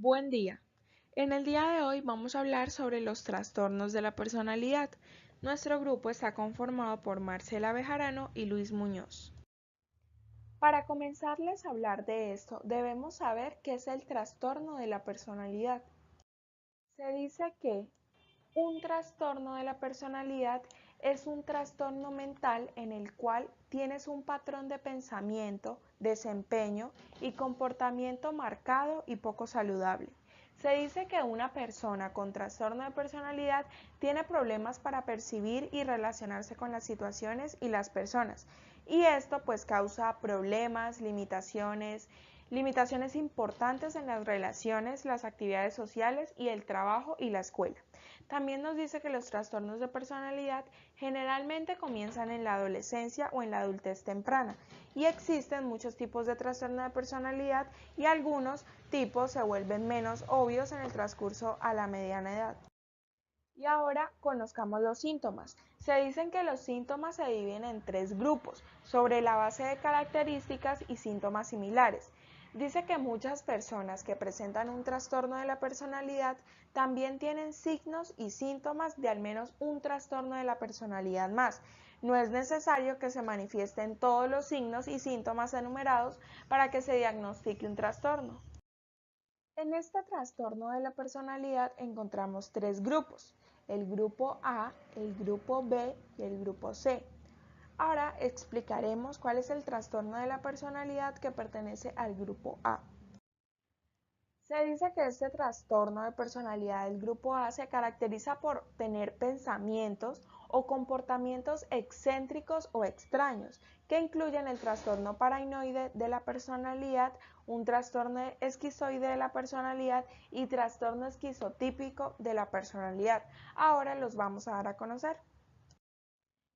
Buen día. En el día de hoy vamos a hablar sobre los trastornos de la personalidad. Nuestro grupo está conformado por Marcela Bejarano y Luis Muñoz. Para comenzarles a hablar de esto, debemos saber qué es el trastorno de la personalidad. Se dice que un trastorno de la personalidad es un trastorno mental en el cual tienes un patrón de pensamiento, desempeño y comportamiento marcado y poco saludable. Se dice que una persona con trastorno de personalidad tiene problemas para percibir y relacionarse con las situaciones y las personas, y esto pues causa problemas, limitaciones importantes en las relaciones, las actividades sociales y el trabajo y la escuela. También nos dice que los trastornos de personalidad generalmente comienzan en la adolescencia o en la adultez temprana y existen muchos tipos de trastorno de personalidad y algunos tipos se vuelven menos obvios en el transcurso a la mediana edad. Y ahora conozcamos los síntomas. Se dicen que los síntomas se dividen en tres grupos, sobre la base de características y síntomas similares. Dice que muchas personas que presentan un trastorno de la personalidad también tienen signos y síntomas de al menos un trastorno de la personalidad más. No es necesario que se manifiesten todos los signos y síntomas enumerados para que se diagnostique un trastorno. En este trastorno de la personalidad encontramos tres grupos, el grupo A, el grupo B y el grupo C. Ahora explicaremos cuál es el trastorno de la personalidad que pertenece al grupo A. Se dice que este trastorno de personalidad del grupo A se caracteriza por tener pensamientos o comportamientos excéntricos o extraños, que incluyen el trastorno paranoide de la personalidad, un trastorno esquizoide de la personalidad y trastorno esquizotípico de la personalidad. Ahora los vamos a dar a conocer.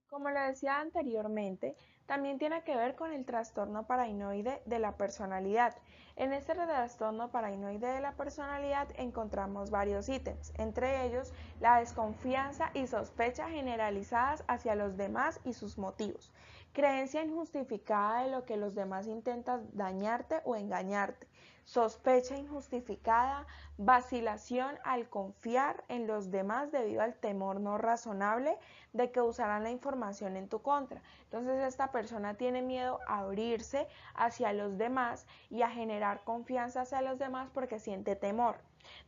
Como lo decía anteriormente, también tiene que ver con el trastorno paranoide de la personalidad. En este trastorno paranoide de la personalidad encontramos varios ítems, entre ellos la desconfianza y sospecha generalizadas hacia los demás y sus motivos, creencia injustificada de lo que los demás intentan dañarte o engañarte, sospecha injustificada, vacilación al confiar en los demás debido al temor no razonable de que usarán la información en tu contra. Entonces esta persona tiene miedo a abrirse hacia los demás y a generar confianza hacia los demás porque siente temor.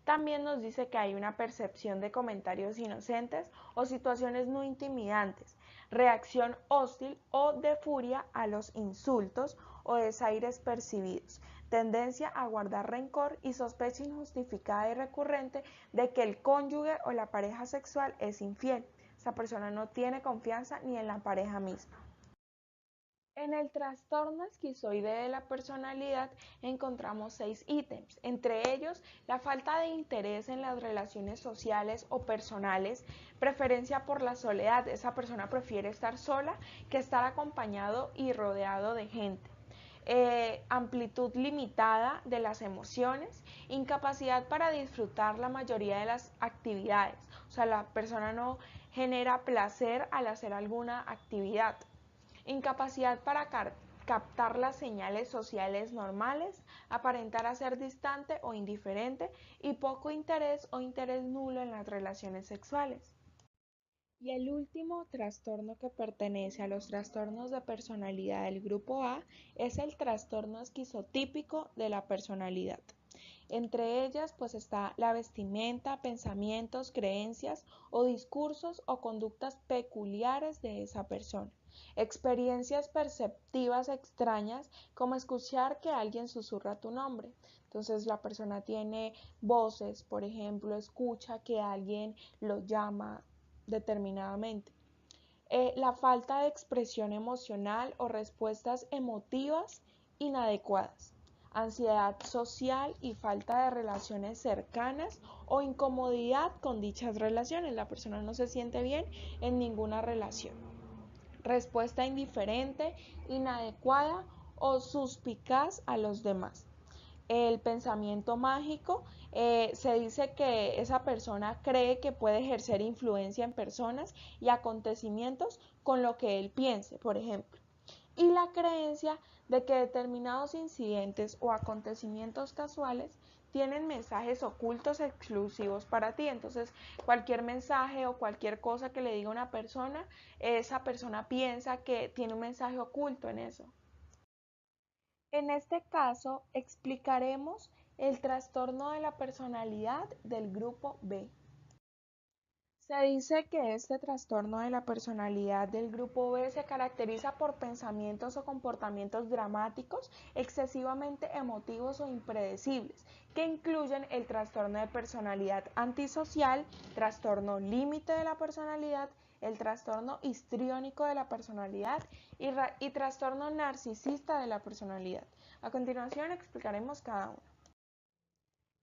También nos dice que hay una percepción de comentarios inocentes o situaciones no intimidantes, reacción hostil o de furia a los insultos o desaires percibidos, tendencia a guardar rencor y sospecha injustificada y recurrente de que el cónyuge o la pareja sexual es infiel. Esa persona no tiene confianza ni en la pareja misma. En el trastorno esquizoide de la personalidad encontramos 6 ítems, entre ellos la falta de interés en las relaciones sociales o personales, preferencia por la soledad, esa persona prefiere estar sola que estar acompañado y rodeado de gente. Amplitud limitada de las emociones, incapacidad para disfrutar la mayoría de las actividades, o sea, la persona no genera placer al hacer alguna actividad, incapacidad para captar las señales sociales normales, aparentar a ser distante o indiferente y poco interés o interés nulo en las relaciones sexuales. Y el último trastorno que pertenece a los trastornos de personalidad del grupo A es el trastorno esquizotípico de la personalidad. Entre ellas pues está la vestimenta, pensamientos, creencias o discursos o conductas peculiares de esa persona. Experiencias perceptivas extrañas como escuchar que alguien susurra tu nombre. Entonces la persona tiene voces, por ejemplo, escucha que alguien lo llama determinadamente. La falta de expresión emocional o respuestas emotivas inadecuadas, ansiedad social y falta de relaciones cercanas o incomodidad con dichas relaciones. La persona no se siente bien en ninguna relación. Respuesta indiferente, inadecuada o suspicaz a los demás. El pensamiento mágico, se dice que esa persona cree que puede ejercer influencia en personas y acontecimientos con lo que él piense, por ejemplo. y la creencia de que determinados incidentes o acontecimientos casuales tienen mensajes ocultos exclusivos para ti. Entonces, cualquier mensaje o cualquier cosa que le diga una persona, esa persona piensa que tiene un mensaje oculto en eso. En este caso, explicaremos el trastorno de la personalidad del grupo B. Se dice que este trastorno de la personalidad del grupo B se caracteriza por pensamientos o comportamientos dramáticos, excesivamente emotivos o impredecibles, que incluyen el trastorno de personalidad antisocial, trastorno límite de la personalidad, el trastorno histriónico de la personalidad y trastorno narcisista de la personalidad. A continuación explicaremos cada uno.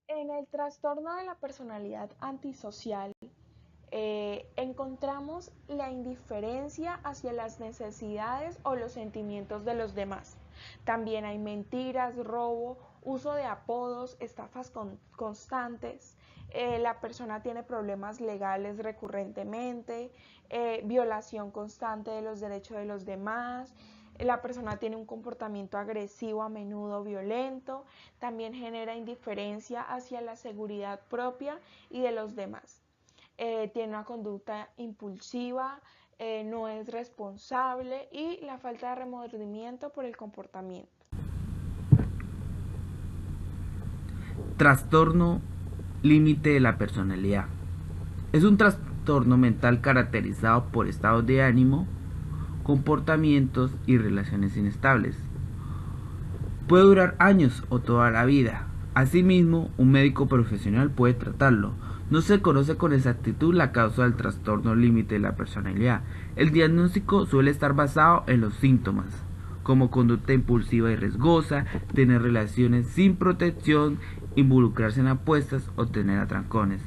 En el trastorno de la personalidad antisocial, encontramos la indiferencia hacia las necesidades o los sentimientos de los demás. También hay mentiras, robo, uso de apodos, estafas constantes. La persona tiene problemas legales recurrentemente, violación constante de los derechos de los demás. La persona tiene un comportamiento agresivo, a menudo violento. También genera indiferencia hacia la seguridad propia y de los demás. Tiene una conducta impulsiva, no es responsable y la falta de remordimiento por el comportamiento. Trastorno límite de la personalidad. Es un trastorno mental caracterizado por estados de ánimo, comportamientos y relaciones inestables. Puede durar años o toda la vida. Asimismo, un médico profesional puede tratarlo. No se conoce con exactitud la causa del trastorno límite de la personalidad. El diagnóstico suele estar basado en los síntomas, como conducta impulsiva y riesgosa, tener relaciones sin protección, involucrarse en apuestas o tener atrancones.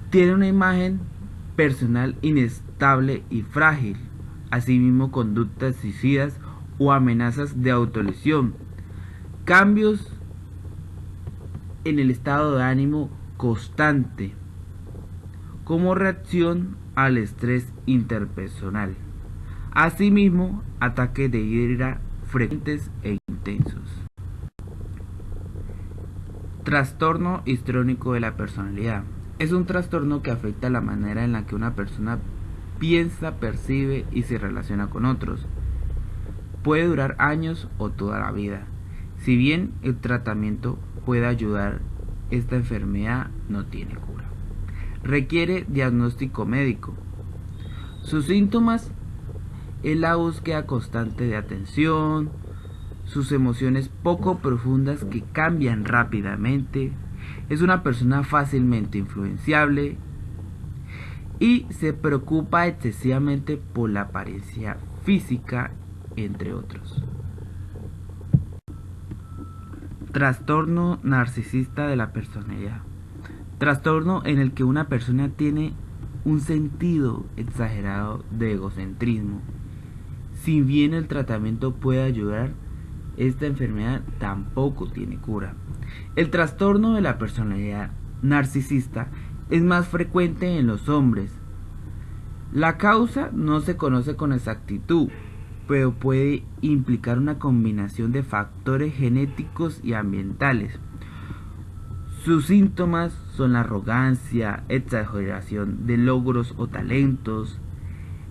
Tiene una imagen personal inestable y frágil, asimismo conductas suicidas o amenazas de autolesión, cambios en el estado de ánimo constante como reacción al estrés interpersonal, asimismo ataques de ira frecuentes e intensos. Trastorno histriónico de la personalidad. Es un trastorno que afecta la manera en la que una persona piensa, percibe y se relaciona con otros. Puede durar años o toda la vida. Si bien el tratamiento puede ayudar, esta enfermedad no tiene cura. Requiere diagnóstico médico. Sus síntomas es la búsqueda constante de atención, sus emociones poco profundas que cambian rápidamente, es una persona fácilmente influenciable y se preocupa excesivamente por la apariencia física, entre otros. Trastorno narcisista de la personalidad. Trastorno en el que una persona tiene un sentido exagerado de egocentrismo. Si bien el tratamiento puede ayudar, esta enfermedad tampoco tiene cura. El trastorno de la personalidad narcisista es más frecuente en los hombres. La causa no se conoce con exactitud, pero puede implicar una combinación de factores genéticos y ambientales. Sus síntomas son la arrogancia, exageración de logros o talentos,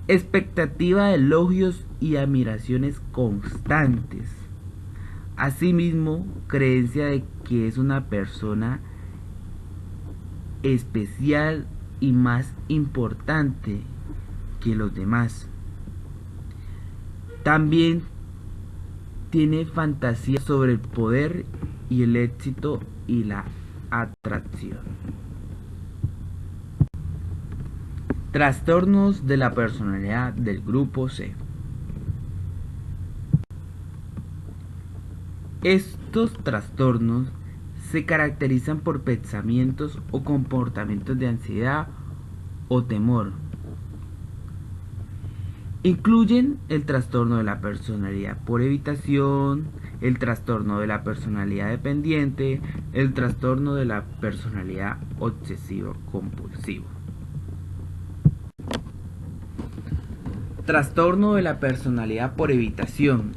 expectativa de elogios y admiraciones constantes. Asimismo, creencia de que es una persona especial y más importante que los demás. También tiene fantasía sobre el poder y el éxito y la atracción. Trastornos de la personalidad del grupo C. Estos trastornos se caracterizan por pensamientos o comportamientos de ansiedad o temor. Incluyen el trastorno de la personalidad por evitación, el trastorno de la personalidad dependiente, el trastorno de la personalidad obsesivo-compulsivo. Trastorno de la personalidad por evitación,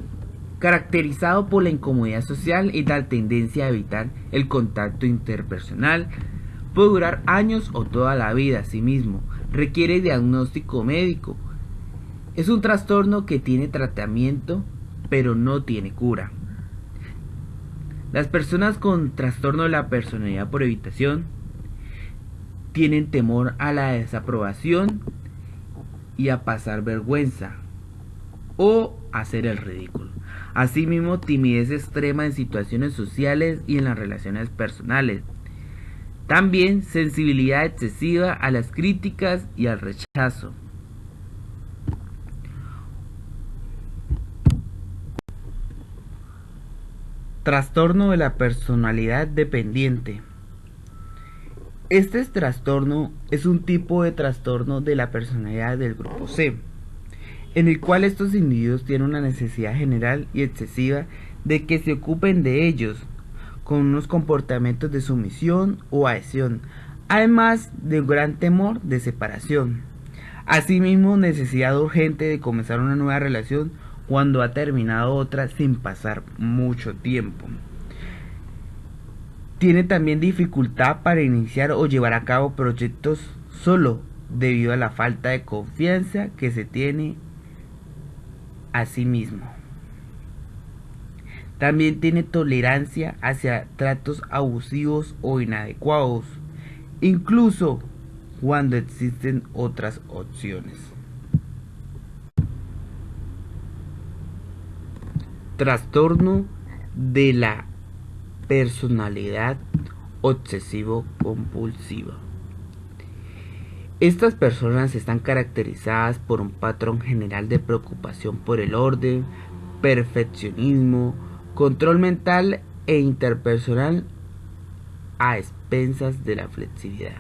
caracterizado por la incomodidad social y la tendencia a evitar el contacto interpersonal. Puede durar años o toda la vida. Asimismo, requiere diagnóstico médico. Es un trastorno que tiene tratamiento, pero no tiene cura. Las personas con trastorno de la personalidad por evitación tienen temor a la desaprobación y a pasar vergüenza o hacer el ridículo. Asimismo, timidez extrema en situaciones sociales y en las relaciones personales. También sensibilidad excesiva a las críticas y al rechazo. Trastorno de la personalidad dependiente. Este trastorno es un tipo de trastorno de la personalidad del grupo C, en el cual estos individuos tienen una necesidad general y excesiva de que se ocupen de ellos, con unos comportamientos de sumisión o adhesión, además de un gran temor de separación. Asimismo, necesidad urgente de comenzar una nueva relación cuando ha terminado otra sin pasar mucho tiempo. Tiene también dificultad para iniciar o llevar a cabo proyectos solo debido a la falta de confianza que se tiene a sí mismo. También tiene tolerancia hacia tratos abusivos o inadecuados, incluso cuando existen otras opciones. Trastorno de la personalidad obsesivo-compulsiva. Estas personas están caracterizadas por un patrón general de preocupación por el orden, perfeccionismo, control mental e interpersonal a expensas de la flexibilidad.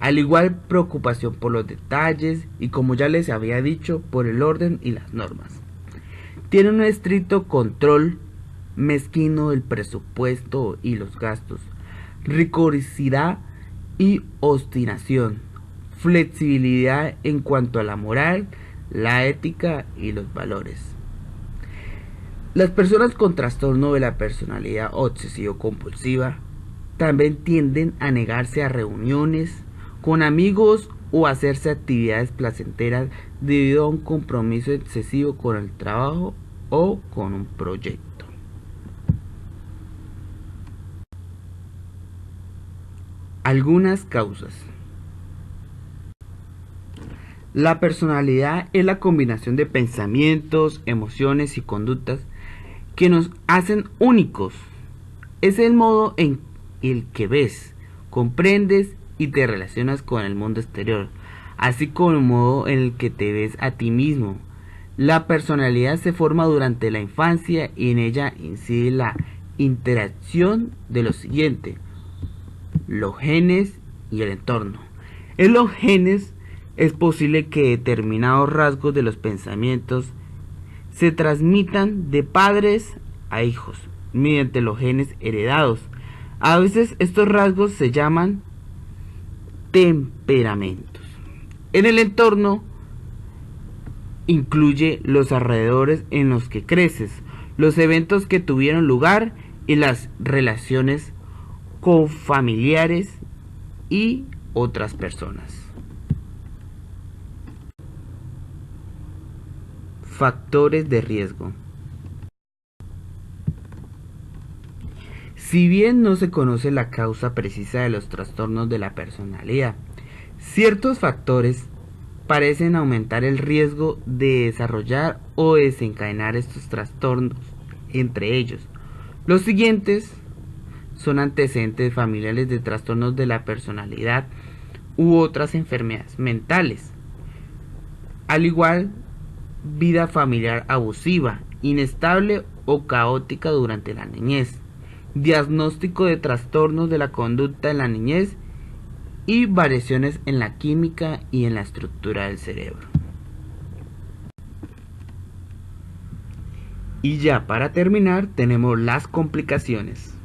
Al igual, preocupación por los detalles y, como ya les había dicho, por el orden y las normas. Tiene un estricto control mezquino del presupuesto y los gastos, rigorosidad y obstinación, flexibilidad en cuanto a la moral, la ética y los valores. Las personas con trastorno de la personalidad obsesivo-compulsiva también tienden a negarse a reuniones con amigos o a hacerse actividades placenteras debido a un compromiso excesivo con el trabajo o con un proyecto. Algunas causas. La personalidad es la combinación de pensamientos, emociones y conductas que nos hacen únicos. Es el modo en el que ves, comprendes y te relacionas con el mundo exterior, así como el modo en el que te ves a ti mismo. La personalidad se forma durante la infancia y en ella incide la interacción de lo siguiente: los genes y el entorno. En los genes es posible que determinados rasgos de los pensamientos se transmitan de padres a hijos mediante los genes heredados. A veces estos rasgos se llaman temperamentos. En el entorno incluye los alrededores en los que creces, los eventos que tuvieron lugar y las relaciones con familiares y otras personas. Factores de riesgo. Si bien no se conoce la causa precisa de los trastornos de la personalidad, ciertos factores parecen aumentar el riesgo de desarrollar o desencadenar estos trastornos. Entre ellos, los siguientes son antecedentes familiares de trastornos de la personalidad u otras enfermedades mentales. Al igual, vida familiar abusiva, inestable o caótica durante la niñez, diagnóstico de trastornos de la conducta en la niñez y variaciones en la química y en la estructura del cerebro. Y ya para terminar tenemos las complicaciones.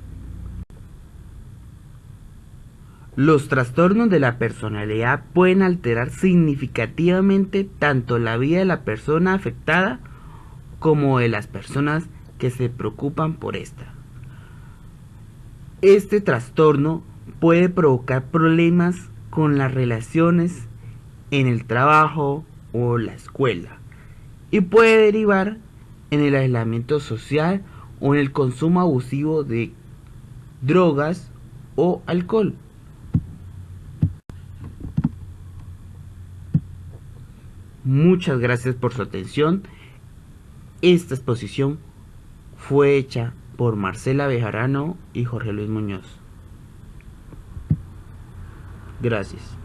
Los trastornos de la personalidad pueden alterar significativamente tanto la vida de la persona afectada como de las personas que se preocupan por esta. Este trastorno puede provocar problemas con las relaciones en el trabajo o la escuela y puede derivar en el aislamiento social o en el consumo abusivo de drogas o alcohol. Muchas gracias por su atención. Esta exposición fue hecha por Marcela Bejarano y Jorge Luis Muñoz. Gracias.